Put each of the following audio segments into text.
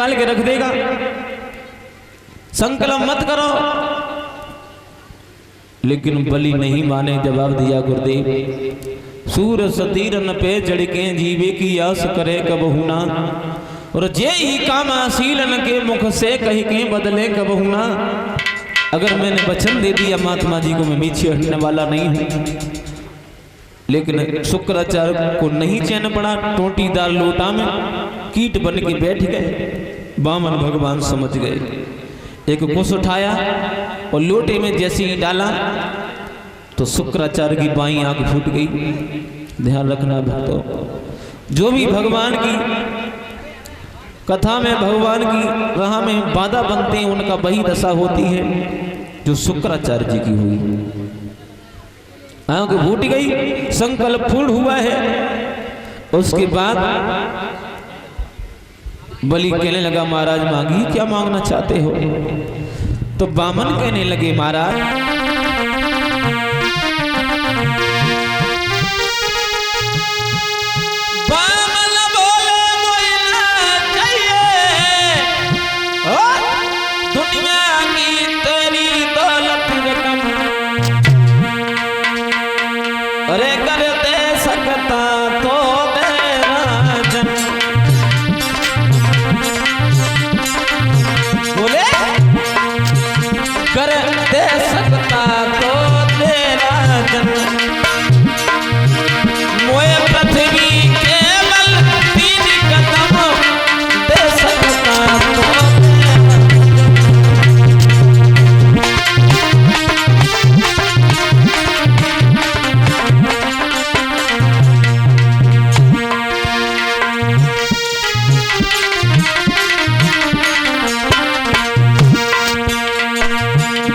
निकाल के रख देगा, संकल्प मत करो। लेकिन बलि नहीं माने, जवाब दिया गुरुदेव, सूर सतीरन पे चढ़ के जीवे की आस करे कबहू ना, और जे ही कामाशीलन के मुख से कह के बदले कबहू ना। अगर मैंने वचन दे दिया महात्मा जी को, मैं पीछे हटने वाला नहीं हूं। लेकिन शुक्राचार्य को नहीं चैन पड़ा, टोटीदार लोटा में कीट बन के बैठ गए। वामन भगवान समझ गए, एक कुश उठाया और लोटे में जैसे ही डाला तो शुक्राचार्य की बाईं आंख फूट गई। ध्यान रखना भक्तों, जो भी भगवान की कथा में, भगवान की राह में बाधा बनते हैं, उनका वही दशा होती है जो शुक्राचार्य जी की हुई। आंख फूट गई, संकल्प पूर्ण हुआ है। उसके बाद बलि कहने लगा, महाराज मांगी, क्या मांगना चाहते हो? तो वामन कहने लगे, महाराज वामन बोले मोइना चाहिए, दुनिया की तेरी दौलत रकम, अरे कर दे सकता तो मेरा जन। बोले कर दे सकता तो तेरा जन, मोए पृथ्वी केवल 3 कदम दे सकता तो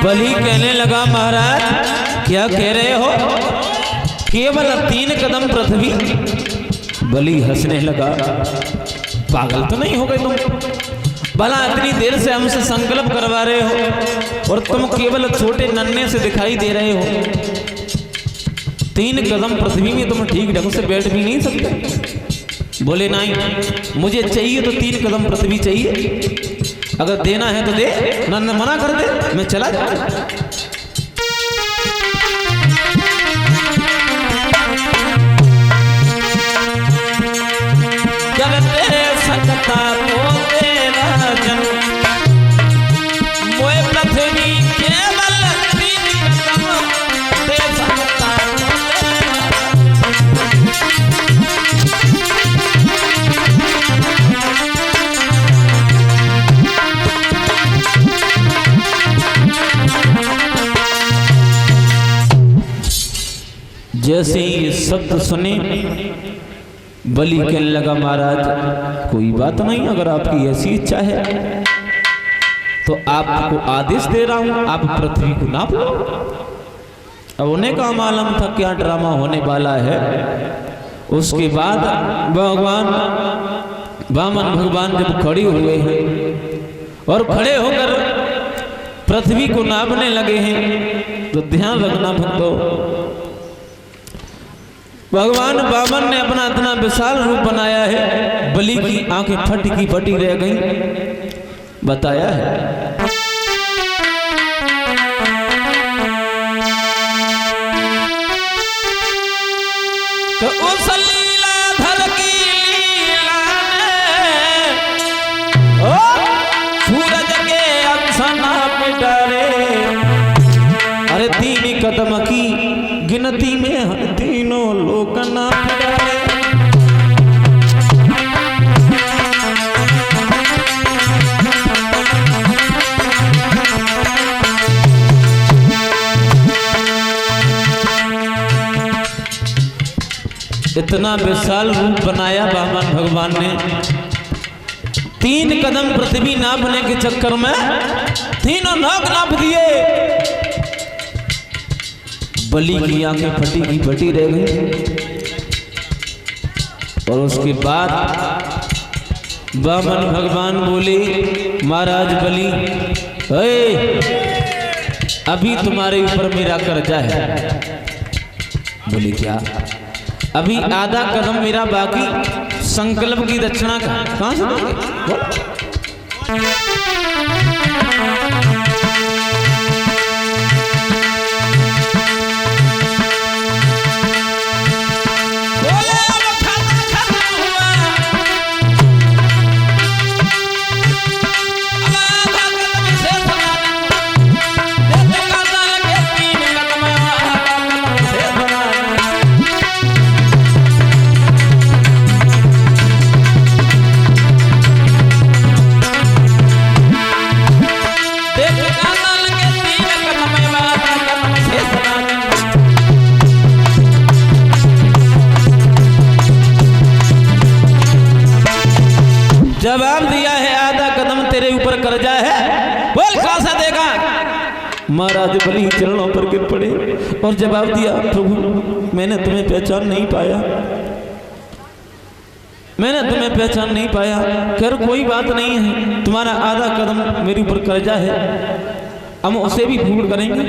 बलि कहने लगा, महाराज क्या कह रहे हो? केवल 3 कदम पृथ्वी? बलि हंसने लगा, पागल तो नहीं हो गए तुम? भला इतनी देर से हमसे संकल्प करवा रहे हो और तुम केवल छोटे नन्हे से दिखाई दे रहे हो। 3 कदम पृथ्वी में तुम ठीक ढंग से बैठ भी नहीं सकते। बोले नहीं, मुझे चाहिए तो 3 कदम पृथ्वी चाहिए, अगर देना है तो दे, न मना कर दे, मैं चला जाऊं। जब तेरे सकता तो तेरा जन, मोए पृथ्वी केवल 3 कदम दे सकता तो जैसे ही शब्द सुने बलि कहने लगा, महाराज कोई बात नहीं, अगर आपकी ऐसी इच्छा है तो आपको आदेश दे रहा हूं, आप पृथ्वी को नाप लो। अब उन्हें का मालूम था क्या ड्रामा होने वाला है। उसके बाद भगवान वामन भगवान जब खड़े हुए हैं और खड़े होकर पृथ्वी को नापने लगे हैं, तो ध्यान रखना भक्तों, भगवान वामन ने अपना इतना विशाल रूप बनाया है, बलि की आंखें फटी की फटी रह गई। बताया है तो उस लीलाधर की लीला ने सूरज के अंशना पे डरे, अरे 3 कदम की गिनती में तीनों लोक नाप डाले। इतना विशाल रूप बनाया वामन भगवान ने, 3 कदम पृथ्वी नापने के चक्कर में तीनों नाक नाप दिए। बलि की आंखें फटी की फटी रह गई। और उसके बाद वामन भगवान बोले, महाराज बलि, अभी तुम्हारे ऊपर मेरा कर्जा है। बोले क्या? अभी आधा कदम मेरा बाकी, संकल्प की दक्षिणा कहाँ से दोगे? जवाब दिया है आधा कदम तेरे ऊपर कर्जा है, बोल खासा देगा। महाराज बलि चरणों पर गिर पड़े और जवाब दिया, प्रभु मैंने तुम्हें पहचान नहीं पाया, मैंने तुम्हें पहचान नहीं पाया। खैर कोई बात नहीं है, तुम्हारा आधा कदम मेरे ऊपर कर्जा है, हम उसे भी पूर्ण करेंगे।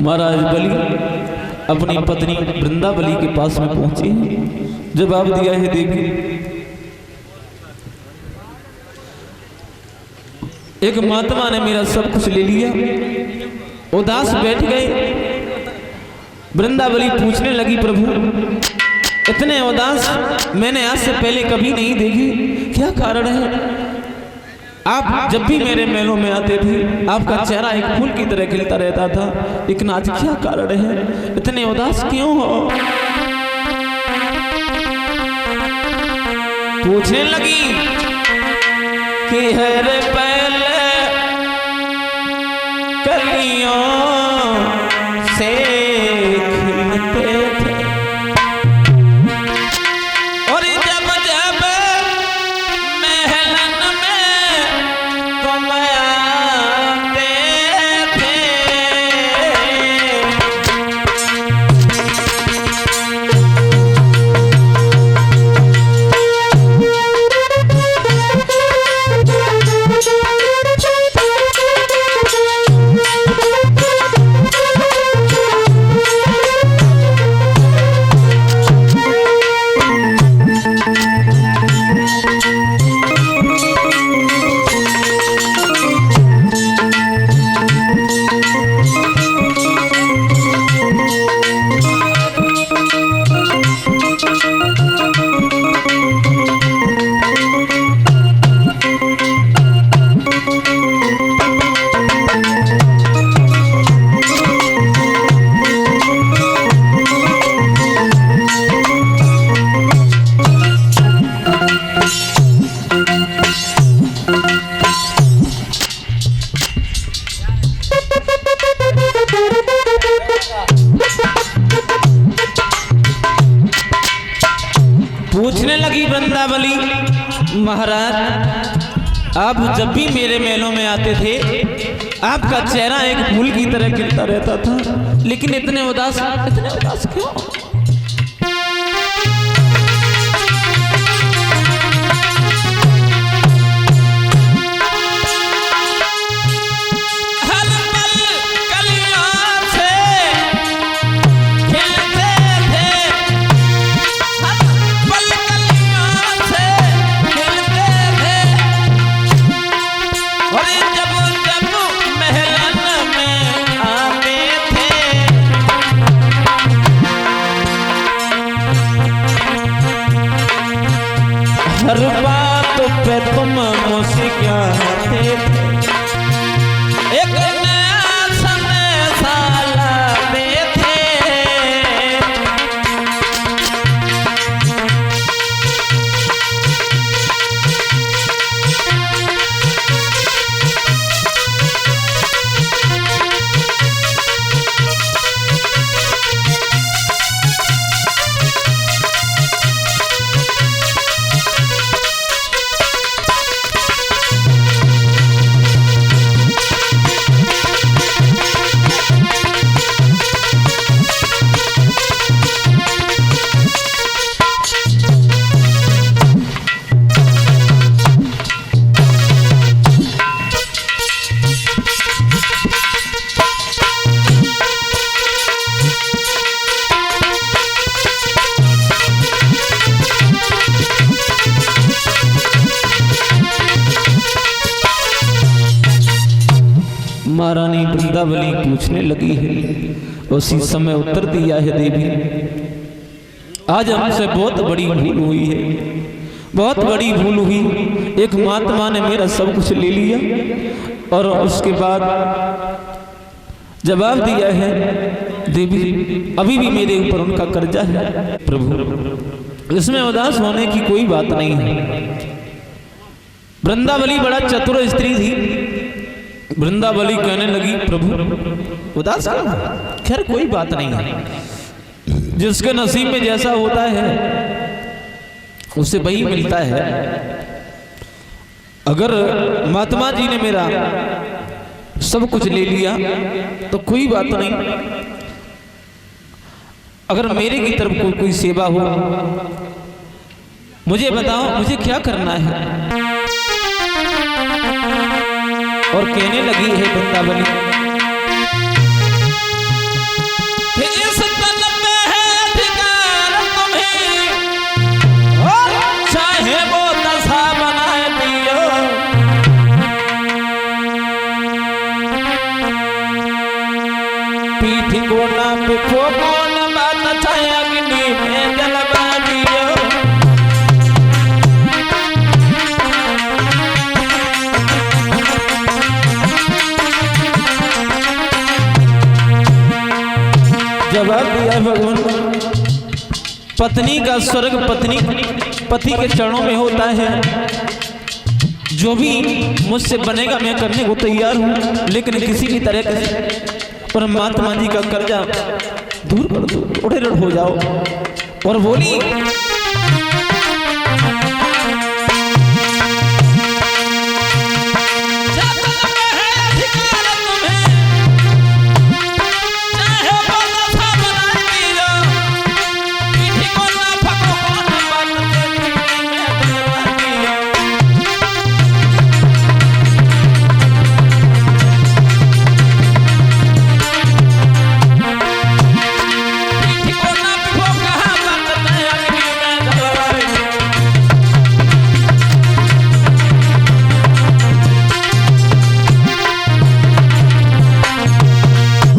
महाराज बलि अपनी पत्नी वृंदावली के पास में पहुंचे, जवाब दिया है, देखिए एक महात्मा ने मेरा सब कुछ ले लिया। उदास बैठ गए। वृंदावली पूछने लगी, प्रभु इतने उदास मैंने आज से पहले कभी नहीं देखी, क्या कारण है? आप जब भी मेरे मेलों में आते थे आपका चेहरा एक फूल की तरह खिलता रहता था, लेकिन आज क्या कारण है, इतने उदास क्यों हो? पूछने लगी कि है रे पहले कलियों से खिलते थे और जब जब महलन में तुम आते थे, पूछने लगी वृंदावली, महाराज आप जब भी मेरे मेलों में आते थे आपका चेहरा एक फूल की तरह खिलता रहता था, लेकिन इतने उदास क्यों? हर बात पे तुम मुझसे क्या थे, एक नया संदेशा लाते थे। महारानी वृंदावली पूछने लगी है। उसी समय उत्तर दिया है, देवी आज हमसे बहुत बड़ी भूल हुई है, बहुत बड़ी भूल हुई। एक महात्मा ने मेरा सब कुछ ले लिया और उसके बाद जवाब दिया है, देवी अभी भी मेरे ऊपर उनका कर्जा है। प्रभु इसमें उदास होने की कोई बात नहीं है। वृंदावली बड़ा चतुर स्त्री थी। वृंदावली कहने लगी, प्रभु उदास क्यों? खैर कोई बात नहीं है, जिसके नसीब में जैसा होता है उसे वही मिलता है। अगर महात्मा जी ने मेरा सब कुछ ले लिया तो कोई बात नहीं, अगर मेरे की तरफ कोई सेवा हो मुझे बताओ, मुझे क्या करना है। और कहने लगी है वृंदावली, इस तन में है अधिकार तुम्हें, और चाहे वो दशा बनाए दियो। पीठ को ना पिछो को न बात, चाहे अग्नि में जलवा दियो। जवाब दिया भगवान, पत्नी का स्वर्ग पति के चरणों में होता है। जो भी मुझसे बनेगा मैं करने को तैयार हूँ, लेकिन किसी भी तरह से और महात्मा जी का कर्जा दूर कर दो, उड़े रड़ हो जाओ। और बोली,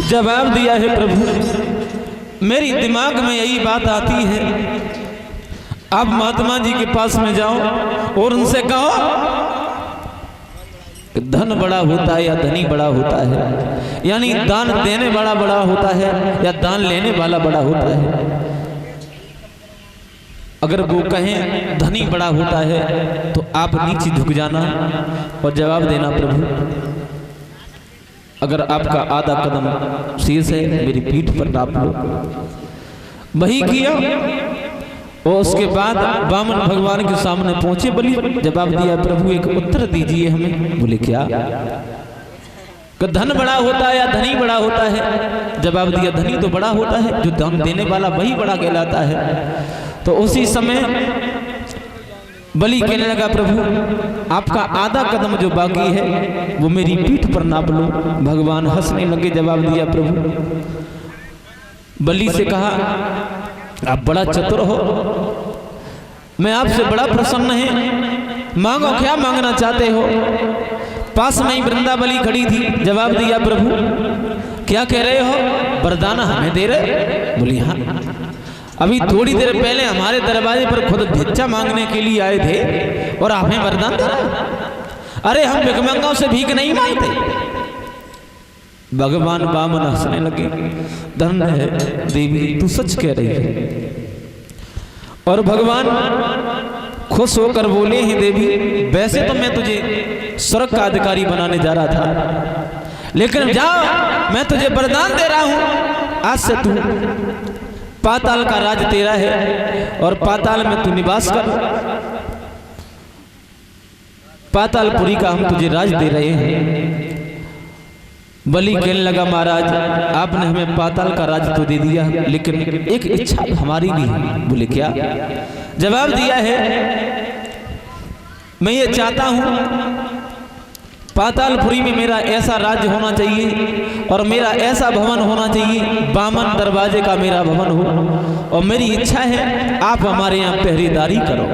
जवाब दिया है, प्रभु मेरी दिमाग में यही बात आती है, आप महात्मा जी के पास में जाओ और उनसे कहो कि धन बड़ा होता है या धनी बड़ा होता है, यानी दान देने वाला बड़ा होता है या दान लेने वाला बड़ा होता है। अगर वो कहें धनी बड़ा होता है तो आप नीचे झुक जाना और जवाब देना, प्रभु अगर आपका आधा कदम शेष है मेरी पीठ पर नाप लो। वही किया और उसके बाद वामन भगवान के सामने पहुंचे। बोली, जवाब दिया, प्रभु एक उत्तर दीजिए हमें। बोले क्या? धन बड़ा होता है या धनी बड़ा होता है? जवाब दिया, धनी तो बड़ा होता है, जो धन देने वाला वही बड़ा कहलाता है। तो उसी समय बलि कहने लगा, प्रभु आपका आधा कदम जो बाकी है वो मेरी पीठ पर नाप लो। भगवान हंसने लगे। जवाब दिया, प्रभु बलि से कहा, आप बड़ा चतुर हो, मैं आपसे बड़ा प्रसन्न है, मांगो क्या मांगना चाहते हो। पास में ही वृंदावली खड़ी थी। जवाब दिया, प्रभु क्या कह रहे हो, वरदान हमें दे रहे? बोली हाँ, अभी थोड़ी देर पहले हमारे दरवाजे पर खुद भिक्षा मांगने के लिए आए थे और आपने वरदान दे रहे? अरे हम भिखमंगाओं से भीख नहीं मांगते। भगवान वामन हंसने लगे। धन्य है देवी, तू सच कह रही है। और भगवान खुश होकर बोले हैं, देवी वैसे तो मैं तुझे स्वर्ग का अधिकारी बनाने जा रहा था, लेकिन जाओ मैं तुझे वरदान दे रहा हूं, आज से तू पाताल का राज तेरा है और पाताल में तू निवास कर। पातालपुरी का हम तुझे राज दे रहे हैं। बलि कहने लगा, महाराज आपने हमें पाताल का राज तो दे दिया, लेकिन एक इच्छा हमारी भी है। बोले क्या? जवाब दिया है, मैं ये चाहता हूं पातालपुरी में मेरा ऐसा राज्य होना चाहिए और मेरा ऐसा भवन होना चाहिए, बामन दरवाजे का मेरा भवन हो, और मेरी इच्छा है आप हमारे यहाँ पहरेदारी करो।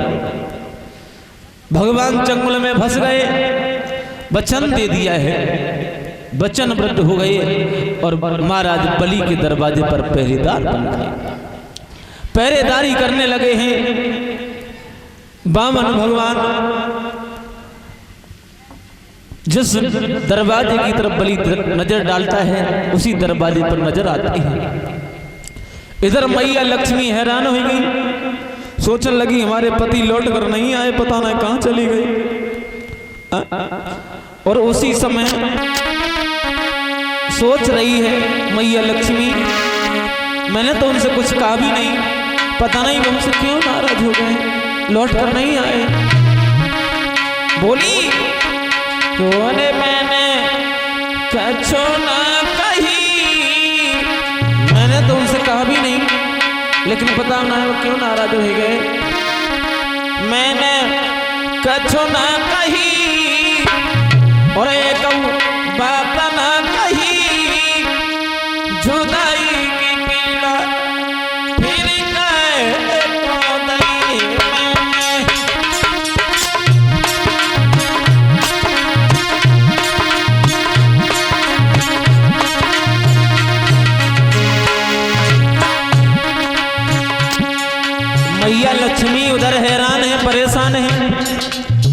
भगवान चंगुल में फंस गए, वचन दे दिया है। वचन वृद्ध हो गए और महाराज बलि के दरवाजे पर पहरेदार बन गए, पहरेदारी करने लगे हैं। वामन भगवान जिस दरवाजे की तरफ बलि नजर डालता है उसी दरवाजे पर नजर आती है। इधर मैया लक्ष्मी हैरान हो गई, सोचने लगी हमारे पति लौट कर नहीं आए, पता नहीं कहां चली गई। और उसी समय सोच रही है मैया लक्ष्मी, मैंने तो उनसे कुछ कहा भी नहीं, पता नहीं हमसे क्यों नाराज हो गए, लौट कर नहीं आए। बोली तूने मैंने कछो ना कही, मैंने तो उनसे कहा भी नहीं, लेकिन पता ना है वो क्यों नाराज हो गए। मैंने कछो ना कही और एक बात ना कही, जुदाई की पीड़ा फिर कहे तो दई मैया लक्ष्मी उधर हैरान है, परेशान है,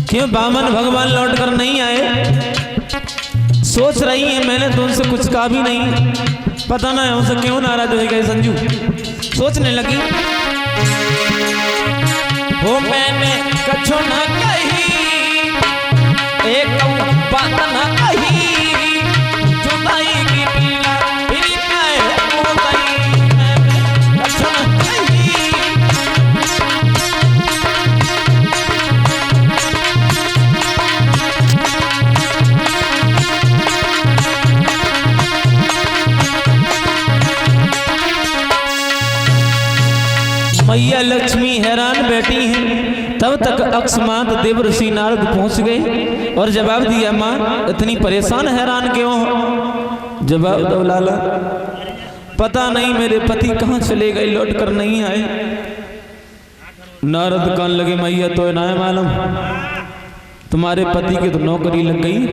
क्यों वामन भगवान लौट कर नहीं आए। सोच रही है मैंने तो उनसे कुछ कहा भी नहीं, पता ना है उनसे क्यों नाराज हो गए। संजू सोचने लगी, वो मैंने कछो ना कही, एक बात ना कही, जुदाई की पीड़ा फिर कहे तो दई, मैंने कछो ना कही। मैया लक्ष्मी हैरान बैठी हैं, तब तक अकस्मात देवर्षि नारद पहुंच गए और जवाब दिया, माँ इतनी परेशान हैरान क्यों हो। जवाब दो लाला, पता नहीं मेरे पति कहाँ चले गए, लौट कर नहीं आए। नारद कान लगे, मैया तो ना मालूम, तुम्हारे पति की तो नौकरी लग गई।